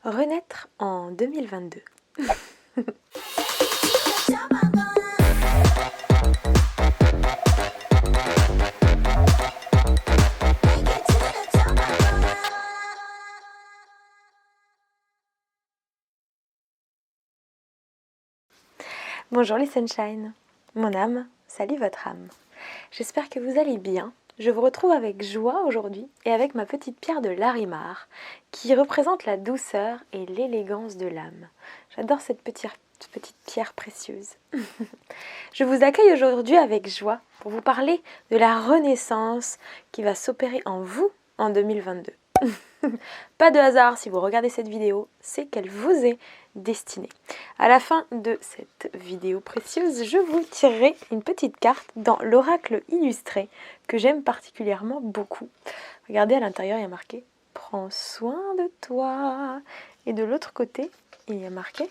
Renaître en 2022. Bonjour les sunshine, mon âme salue votre âme. J'espère que vous allez bien. Je vous retrouve avec joie aujourd'hui et avec ma petite pierre de Larimar qui représente la douceur et l'élégance de l'âme. J'adore cette petite pierre précieuse. Je vous accueille aujourd'hui avec joie pour vous parler de la renaissance qui va s'opérer en vous en 2022. Pas de hasard si vous regardez cette vidéo, c'est qu'elle vous est destinée. À la fin de cette vidéo précieuse, je vous tirerai une petite carte dans l'oracle illustré que j'aime particulièrement beaucoup. Regardez, à l'intérieur, il y a marqué « Prends soin de toi ». Et de l'autre côté, il y a marqué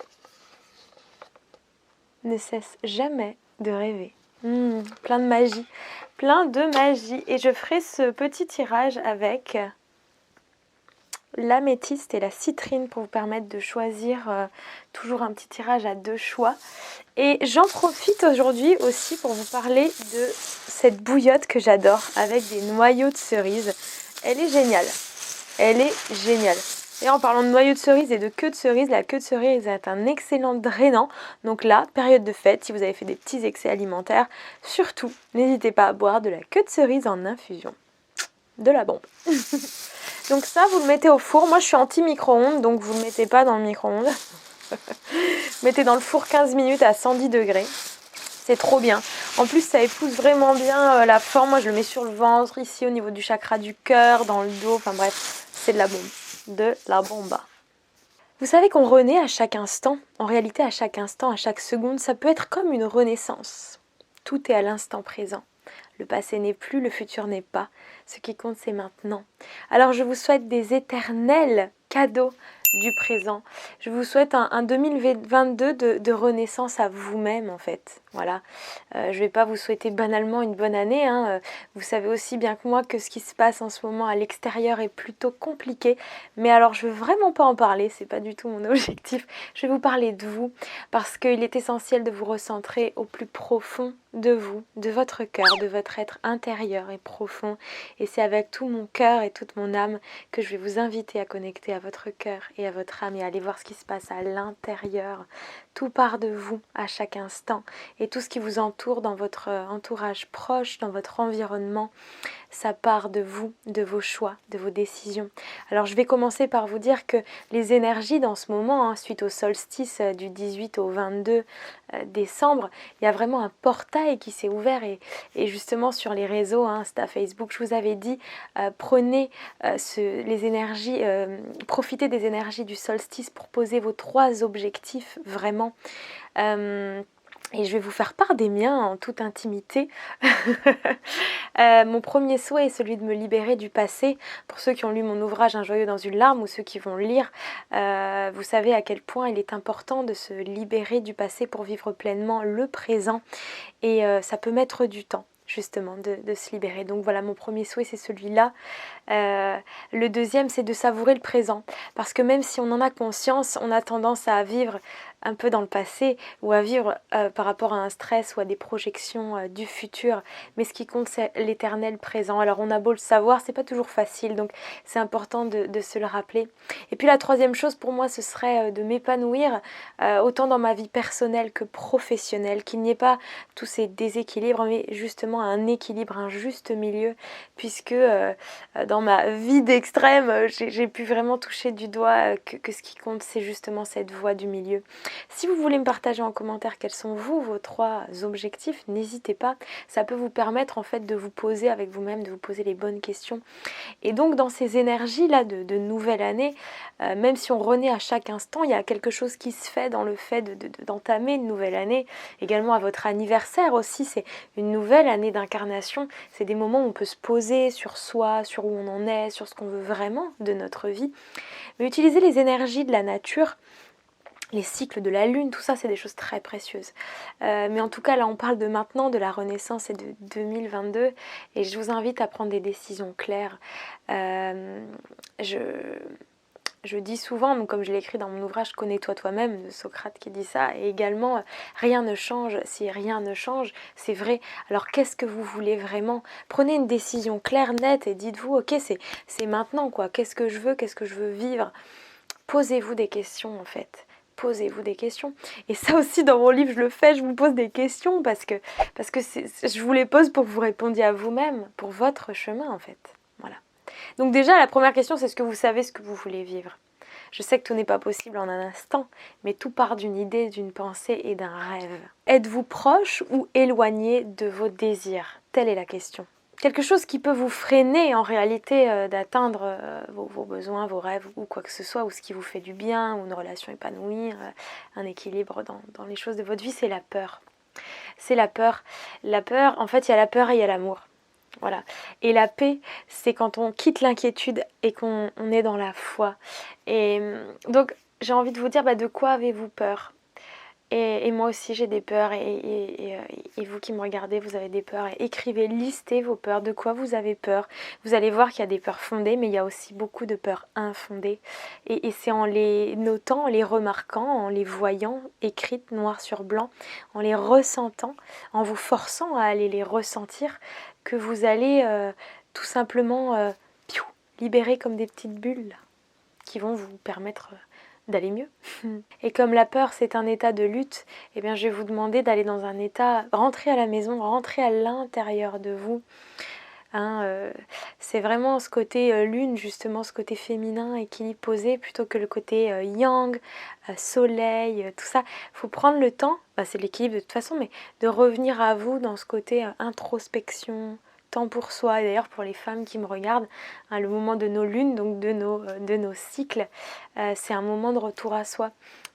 « Ne cesse jamais de rêver ». Plein de magie, plein de magie. Et je ferai ce petit tirage avec l'améthyste et la citrine pour vous permettre de choisir toujours un petit tirage à 2 choix. Et j'en profite aujourd'hui aussi pour vous parler de cette bouillotte que j'adore avec des noyaux de cerise. Elle est géniale. Elle est géniale. Et en parlant de noyaux de cerise et de queue de cerise, la queue de cerise est un excellent drainant. Donc là, période de fête, si vous avez fait des petits excès alimentaires, surtout, n'hésitez pas à boire de la queue de cerise en infusion. De la bombe. Donc ça, vous le mettez au four. Moi, je suis anti-micro-ondes, donc vous ne le mettez pas dans le micro-ondes. Mettez dans le four 15 minutes à 110 degrés. C'est trop bien. En plus, ça épouse vraiment bien la forme. Moi, je le mets sur le ventre, ici, au niveau du chakra du cœur, dans le dos. Enfin bref, c'est de la bombe. De la bomba. Vous savez qu'on renaît à chaque instant. En réalité, à chaque instant, à chaque seconde, ça peut être comme une renaissance. Tout est à l'instant présent. Le passé n'est plus, le futur n'est pas. Ce qui compte, c'est maintenant. Alors, je vous souhaite des éternels cadeaux du présent. Je vous souhaite un 2022 de renaissance à vous-même, en fait. Voilà. Je ne vais pas vous souhaiter banalement une bonne année. Vous savez aussi bien que moi que ce qui se passe en ce moment à l'extérieur est plutôt compliqué. Mais alors, je ne veux vraiment pas en parler. C'est pas du tout mon objectif. Je vais vous parler de vous parce qu'il est essentiel de vous recentrer au plus profond de vous, de votre cœur, de votre être intérieur et profond. Et c'est avec tout mon cœur et toute mon âme que je vais vous inviter à connecter à votre cœur et à votre âme et à aller voir ce qui se passe à l'intérieur. Tout part de vous à chaque instant et tout ce qui vous entoure dans votre entourage proche, dans votre environnement, ça part de vous, de vos choix, de vos décisions. Alors je vais commencer par vous dire que les énergies dans ce moment, suite au solstice du 18 au 22 décembre, il y a vraiment un portail qui s'est ouvert et justement sur les réseaux, Insta, Facebook, je vous avais dit, prenez les énergies, profitez des énergies du solstice pour poser vos 3 objectifs vraiment. Et je vais vous faire part des miens en toute intimité. Mon premier souhait est celui de me libérer du passé. Pour ceux qui ont lu mon ouvrage Un joyau dans une larme ou ceux qui vont le lire, vous savez à quel point il est important de se libérer du passé pour vivre pleinement le présent. Et ça peut mettre du temps justement de se libérer. Donc voilà, mon premier souhait c'est celui-là. Le deuxième c'est de savourer le présent. Parce que même si on en a conscience, on a tendance à vivre un peu dans le passé ou à vivre par rapport à un stress ou à des projections du futur. Mais ce qui compte, c'est l'éternel présent. Alors on a beau le savoir, c'est pas toujours facile, donc c'est important de se le rappeler. Et puis la troisième chose pour moi, ce serait de m'épanouir autant dans ma vie personnelle que professionnelle, qu'il n'y ait pas tous ces déséquilibres, mais justement un équilibre, un juste milieu, puisque dans ma vie d'extrême, j'ai pu vraiment toucher du doigt que ce qui compte, c'est justement cette voie du milieu. Si vous voulez me partager en commentaire quels sont vos 3 objectifs, n'hésitez pas. Ça peut vous permettre en fait de vous poser avec vous-même, de vous poser les bonnes questions. Et donc dans ces énergies-là de nouvelle année, même si on renaît à chaque instant, il y a quelque chose qui se fait dans le fait d'entamer une nouvelle année. Également à votre anniversaire aussi, c'est une nouvelle année d'incarnation. C'est des moments où on peut se poser sur soi, sur où on en est, sur ce qu'on veut vraiment de notre vie. Mais utiliser les énergies de la nature, les cycles de la lune, tout ça c'est des choses très précieuses. Mais en tout cas là on parle de maintenant, de la renaissance et de 2022 et je vous invite à prendre des décisions claires. Je dis souvent, donc comme je l'ai écrit dans mon ouvrage Connais-toi toi-même de Socrate qui dit ça, et également rien ne change si rien ne change, c'est vrai. Alors qu'est-ce que vous voulez vraiment? Prenez une décision claire, nette et dites-vous ok c'est maintenant quoi, qu'est-ce que je veux vivre? Posez-vous des questions en fait. Posez-vous des questions. Et ça aussi dans mon livre je le fais, je vous pose des questions parce que je vous les pose pour que vous répondiez à vous-même, pour votre chemin en fait. Voilà. Donc déjà, la première question, c'est est-ce que vous savez ce que vous voulez vivre? Je sais que tout n'est pas possible en un instant, mais tout part d'une idée, d'une pensée et d'un rêve. Êtes-vous proche ou éloigné de vos désirs? Telle est la question. Quelque chose qui peut vous freiner en réalité d'atteindre vos besoins, vos rêves ou quoi que ce soit, ou ce qui vous fait du bien, ou une relation épanouie, un équilibre dans les choses de votre vie, c'est la peur. C'est la peur. La peur, en fait, il y a la peur et il y a l'amour. Voilà. Et la paix, c'est quand on quitte l'inquiétude et qu'on est dans la foi. Et donc, j'ai envie de vous dire, de quoi avez-vous peur? Et moi aussi, j'ai des peurs. Et vous qui me regardez, vous avez des peurs. Et écrivez, listez vos peurs. De quoi vous avez peur? Vous allez voir qu'il y a des peurs fondées, mais il y a aussi beaucoup de peurs infondées. Et c'est en les notant, en les remarquant, en les voyant, écrites noir sur blanc, en les ressentant, en vous forçant à aller les ressentir, que vous allez tout simplement libérer comme des petites bulles qui vont vous permettre d'aller mieux. Et comme la peur c'est un état de lutte, eh bien je vais vous demander d'aller dans un état, rentrer à la maison, rentrer à l'intérieur de vous. C'est vraiment ce côté lune, justement ce côté féminin, équilibre posé, plutôt que le côté yang, soleil, tout ça. Il faut prendre le temps, c'est l'équilibre de toute façon, mais de revenir à vous dans ce côté introspection, temps pour soi. Et d'ailleurs pour les femmes qui me regardent, le moment de nos lunes, donc de nos cycles, c'est un moment de retour à soi.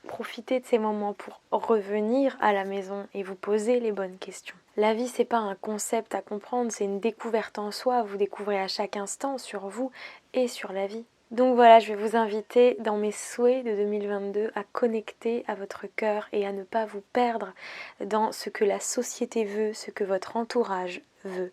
Profitez de ces moments pour revenir à la maison et vous poser les bonnes questions. La vie, c'est pas un concept à comprendre, c'est une découverte en soi. Vous découvrez à chaque instant sur vous et sur la vie. Donc voilà, je vais vous inviter dans mes souhaits de 2022 à connecter à votre cœur et à ne pas vous perdre dans ce que la société veut, ce que votre entourage veut.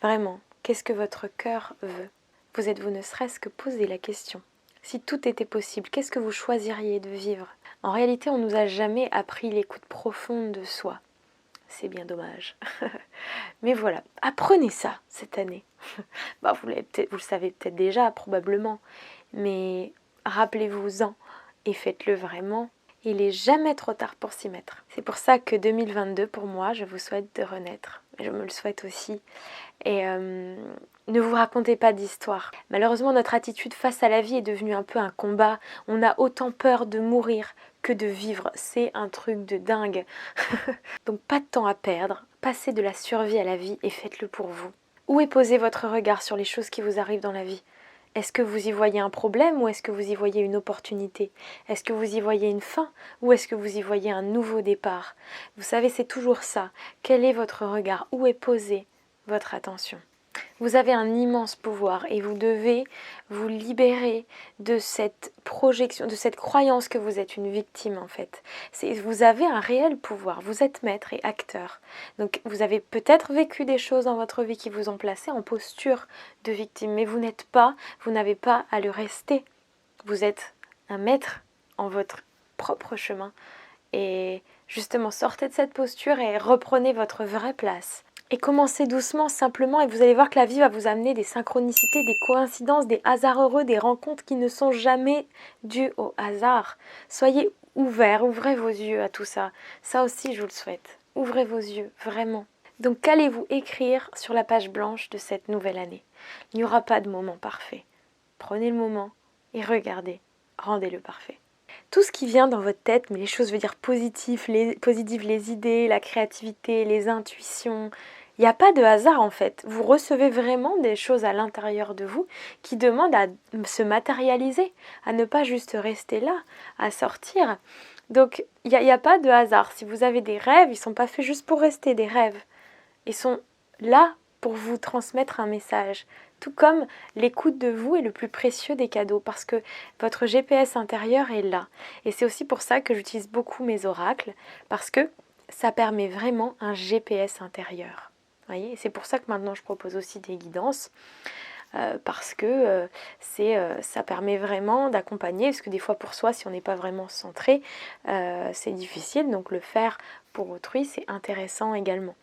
Vraiment, qu'est-ce que votre cœur veut? Vous êtes-vous ne serait-ce que posé la question? Si tout était possible, qu'est-ce que vous choisiriez de vivre? En réalité, on ne nous a jamais appris l'écoute profonde de soi. C'est bien dommage. Mais voilà, apprenez ça cette année. Vous le savez peut-être déjà, probablement. Mais rappelez-vous-en et faites-le vraiment. Il n'est jamais trop tard pour s'y mettre. C'est pour ça que 2022, pour moi, je vous souhaite de renaître. Je me le souhaite aussi. Et ne vous racontez pas d'histoire. Malheureusement, notre attitude face à la vie est devenue un peu un combat. On a autant peur de mourir que de vivre. C'est un truc de dingue. Donc pas de temps à perdre. Passez de la survie à la vie et faites-le pour vous. Où est posé votre regard sur les choses qui vous arrivent dans la vie? Est-ce que vous y voyez un problème ou est-ce que vous y voyez une opportunité? Est-ce que vous y voyez une fin ou est-ce que vous y voyez un nouveau départ? Vous savez, c'est toujours ça. Quel est votre regard? Où est posée votre attention? Vous avez un immense pouvoir et vous devez vous libérer de cette projection, de cette croyance que vous êtes une victime en fait. Vous avez un réel pouvoir, vous êtes maître et acteur. Donc vous avez peut-être vécu des choses dans votre vie qui vous ont placé en posture de victime, mais vous n'avez pas à le rester. Vous êtes un maître en votre propre chemin et justement sortez de cette posture et reprenez votre vraie place. Et commencez doucement, simplement, et vous allez voir que la vie va vous amener des synchronicités, des coïncidences, des hasards heureux, des rencontres qui ne sont jamais dues au hasard. Soyez ouverts, ouvrez vos yeux à tout ça. Ça aussi, je vous le souhaite. Ouvrez vos yeux, vraiment. Donc, qu'allez-vous écrire sur la page blanche de cette nouvelle année? Il n'y aura pas de moment parfait. Prenez le moment et regardez. Rendez-le parfait. Tout ce qui vient dans votre tête, mais les choses veut dire positives, les idées, la créativité, les intuitions. Il n'y a pas de hasard en fait. Vous recevez vraiment des choses à l'intérieur de vous qui demandent à se matérialiser, à ne pas juste rester là, à sortir. Donc il n'y a pas de hasard. Si vous avez des rêves, ils ne sont pas faits juste pour rester des rêves. Ils sont là pour vous transmettre un message. Tout comme l'écoute de vous est le plus précieux des cadeaux parce que votre GPS intérieur est là. Et c'est aussi pour ça que j'utilise beaucoup mes oracles parce que ça permet vraiment un GPS intérieur. Voyez, et c'est pour ça que maintenant je propose aussi des guidances parce que ça permet vraiment d'accompagner, parce que des fois pour soi, si on n'est pas vraiment centré, c'est difficile, donc le faire pour autrui, c'est intéressant également,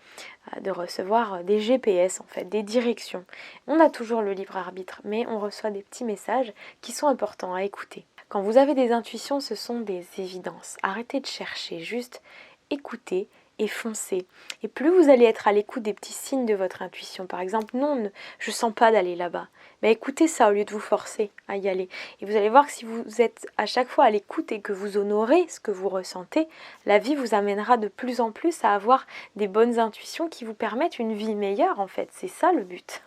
de recevoir des GPS en fait, des directions. On a toujours le libre arbitre, mais on reçoit des petits messages qui sont importants à écouter. Quand vous avez des intuitions, ce sont des évidences. Arrêtez de chercher, juste écoutez et foncez. Et plus vous allez être à l'écoute des petits signes de votre intuition, par exemple, non, je ne sens pas d'aller là-bas, mais écoutez ça au lieu de vous forcer à y aller. Et vous allez voir que si vous êtes à chaque fois à l'écoute et que vous honorez ce que vous ressentez, la vie vous amènera de plus en plus à avoir des bonnes intuitions qui vous permettent une vie meilleure en fait. C'est ça le but.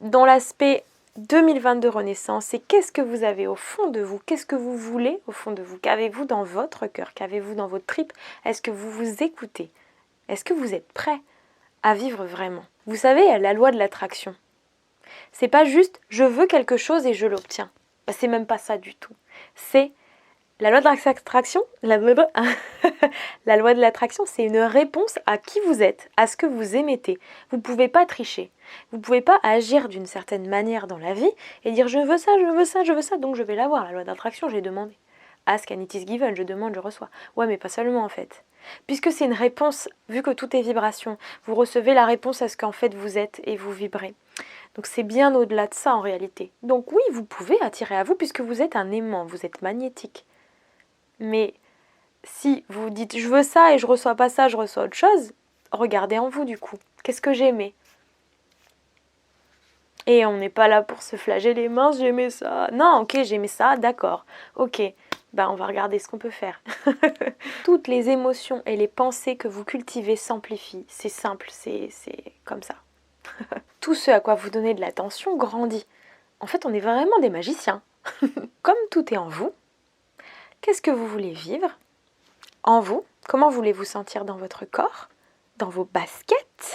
Dans l'aspect 2022 Renaissance, c'est qu'est-ce que vous avez au fond de vous, qu'est-ce que vous voulez au fond de vous, qu'avez-vous dans votre cœur, qu'avez-vous dans votre tripes, est-ce que vous vous écoutez, est-ce que vous êtes prêt à vivre vraiment? Vous savez, la loi de l'attraction, c'est pas juste je veux quelque chose et je l'obtiens, c'est même pas ça du tout, c'est la loi de l'attraction, la loi de l'attraction, c'est une réponse à qui vous êtes, à ce que vous émettez. Vous ne pouvez pas tricher. Vous ne pouvez pas agir d'une certaine manière dans la vie et dire je veux ça, je veux ça, je veux ça, donc je vais l'avoir. La loi d'attraction, j'ai demandé. Ask and it is given, je demande, je reçois. Ouais, mais pas seulement en fait. Puisque c'est une réponse, vu que tout est vibration, vous recevez la réponse à ce qu'en fait vous êtes et vous vibrez. Donc c'est bien au-delà de ça en réalité. Donc oui, vous pouvez attirer à vous puisque vous êtes un aimant, vous êtes magnétique. Mais si vous dites je veux ça et je reçois pas ça, je reçois autre chose, regardez en vous du coup. Qu'est-ce que j'aimais? Et on n'est pas là pour se flageller les mains, j'aimais ça. Non, ok, j'aimais ça, d'accord. Ok, ben on va regarder ce qu'on peut faire. Toutes les émotions et les pensées que vous cultivez s'amplifient. C'est simple, c'est comme ça. Tout ce à quoi vous donnez de l'attention grandit. En fait, on est vraiment des magiciens. Comme tout est en vous, qu'est-ce que vous voulez vivre en vous? Comment voulez-vous sentir dans votre corps? Dans vos baskets?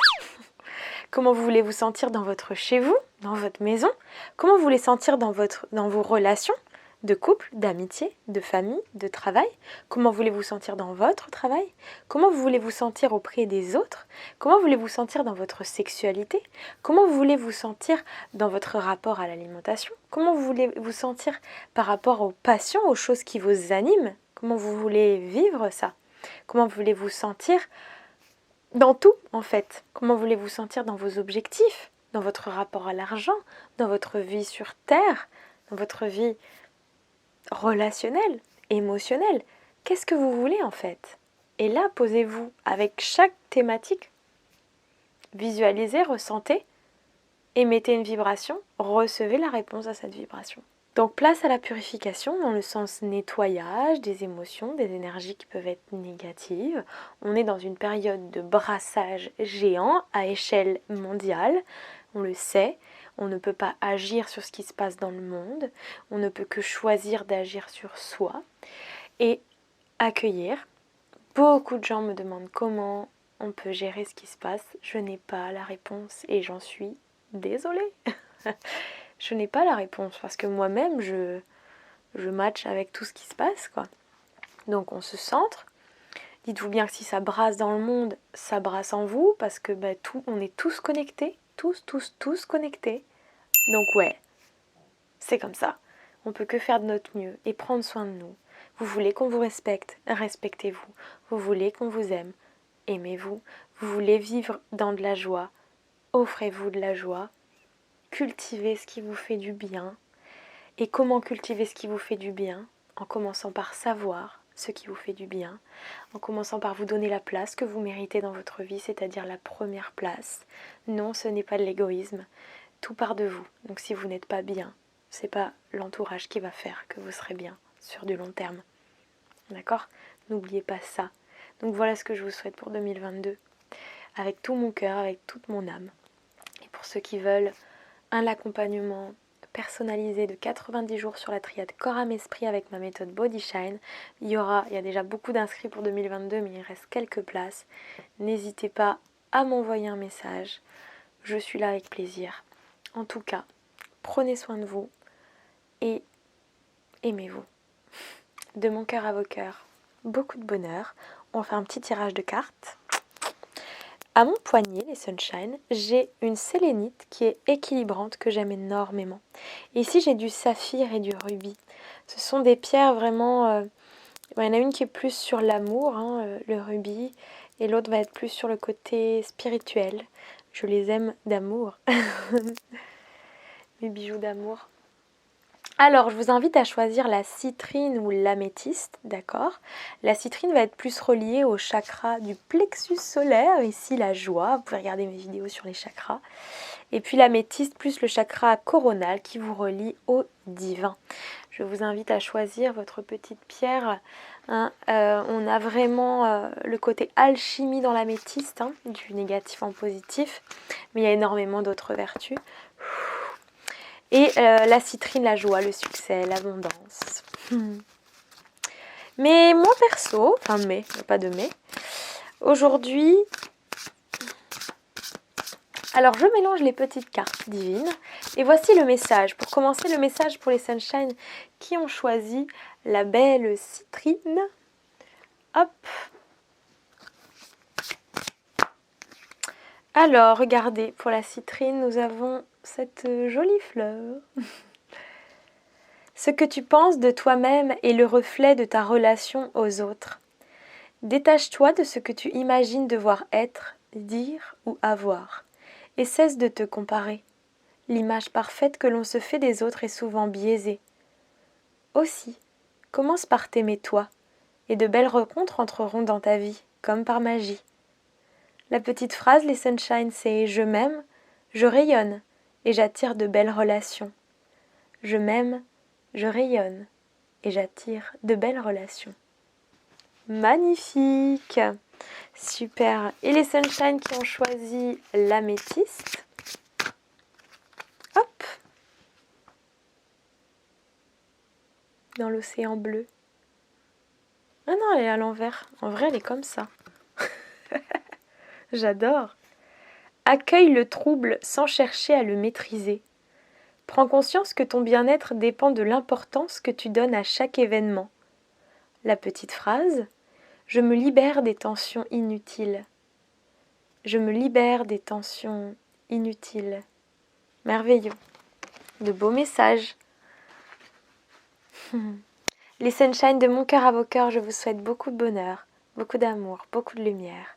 Comment vous voulez vous sentir dans votre chez vous? Dans votre maison? Comment vous voulez sentir dans vos relations? De couple, d'amitié, de famille, de travail? Comment voulez-vous sentir dans votre travail? Comment vous voulez vous sentir auprès des autres? Comment voulez-vous sentir dans votre sexualité? Comment vous voulez vous sentir dans votre rapport à l'alimentation? Comment vous voulez vous sentir par rapport aux passions, aux choses qui vous animent? Comment vous voulez vivre ça? Comment voulez-vous sentir dans tout en fait? Comment voulez-vous sentir dans vos objectifs? Dans votre rapport à l'argent? Dans votre vie sur Terre? Dans votre vie relationnel, émotionnel, qu'est-ce que vous voulez en fait? Et là, posez-vous avec chaque thématique, visualisez, ressentez, émettez une vibration, recevez la réponse à cette vibration. Donc place à la purification dans le sens nettoyage des émotions, des énergies qui peuvent être négatives. On est dans une période de brassage géant à échelle mondiale, on le sait. On ne peut pas agir sur ce qui se passe dans le monde, on ne peut que choisir d'agir sur soi et accueillir. Beaucoup de gens me demandent comment on peut gérer ce qui se passe. Je n'ai pas la réponse et j'en suis désolée. Je n'ai pas la réponse parce que moi-même je match avec tout ce qui se passe quoi. Donc on se centre. Dites-vous bien que si ça brasse dans le monde, ça brasse en vous parce que on est tous connectés, tous connectés. Donc ouais, c'est comme ça. On peut que faire de notre mieux et prendre soin de nous. Vous voulez qu'on vous respecte, respectez-vous. Vous voulez qu'on vous aime, aimez-vous. Vous voulez vivre dans de la joie, offrez-vous de la joie. Cultivez ce qui vous fait du bien. Et comment cultiver ce qui vous fait du bien? En commençant par savoir ce qui vous fait du bien, en commençant par vous donner la place que vous méritez dans votre vie, c'est-à-dire la première place. Non, ce n'est pas de l'égoïsme. Tout part de vous. Donc si vous n'êtes pas bien, c'est pas l'entourage qui va faire que vous serez bien sur du long terme. D'accord? N'oubliez pas ça. Donc voilà ce que je vous souhaite pour 2022. Avec tout mon cœur, avec toute mon âme. Et pour ceux qui veulent un accompagnement personnalisé de 90 jours sur la triade corps, âme, esprit avec ma méthode Body Shine, il y a déjà beaucoup d'inscrits pour 2022, mais il reste quelques places. N'hésitez pas à m'envoyer un message. Je suis là avec plaisir. En tout cas, prenez soin de vous et aimez-vous. De mon cœur à vos cœurs, beaucoup de bonheur. On fait un petit tirage de cartes. À mon poignet, les Sunshine, j'ai une sélénite qui est équilibrante que j'aime énormément. Et ici, j'ai du saphir et du rubis. Ce sont des pierres vraiment... il y en a une qui est plus sur l'amour, hein, le rubis, et l'autre va être plus sur le côté spirituel. Je les aime d'amour. Mes bijoux d'amour. Alors, je vous invite à choisir la citrine ou l'améthyste, d'accord? La citrine va être plus reliée au chakra du plexus solaire, ici la joie, vous pouvez regarder mes vidéos sur les chakras. Et puis l'améthyste plus le chakra coronal qui vous relie au divin. Je vous invite à choisir votre petite pierre. Hein. On a vraiment le côté alchimie dans l'améthyste, hein, du négatif en positif, mais il y a énormément d'autres vertus. Et la citrine, la joie, le succès, l'abondance. Mais moi perso, enfin pas de mais, aujourd'hui, alors je mélange les petites cartes divines et voici le message. Pour commencer, le message pour les Sunshine qui ont choisi la belle citrine. Hop. Alors, regardez, pour la citrine, nous avons cette jolie fleur. Ce que tu penses de toi-même est le reflet de ta relation aux autres. Détache-toi de ce que tu imagines devoir être, dire ou avoir, et cesse de te comparer. L'image parfaite que l'on se fait des autres est souvent biaisée. Aussi, commence par t'aimer toi, et de belles rencontres entreront dans ta vie, comme par magie. La petite phrase, les Sunshine, c'est « Je m'aime, je rayonne, et j'attire de belles relations. Je m'aime, je rayonne, et j'attire de belles relations. » Magnifique! Super! Et les Sunshine qui ont choisi l'améthyste. Hop! Dans l'océan bleu. Ah non, elle est à l'envers. En vrai, elle est comme ça. J'adore. Accueille le trouble sans chercher à le maîtriser. Prends conscience que ton bien-être dépend de l'importance que tu donnes à chaque événement. La petite phrase « Je me libère des tensions inutiles. Je me libère des tensions inutiles. » Merveilleux. De beaux messages. Les Sunshine de mon cœur à vos cœurs, je vous souhaite beaucoup de bonheur, beaucoup d'amour, beaucoup de lumière.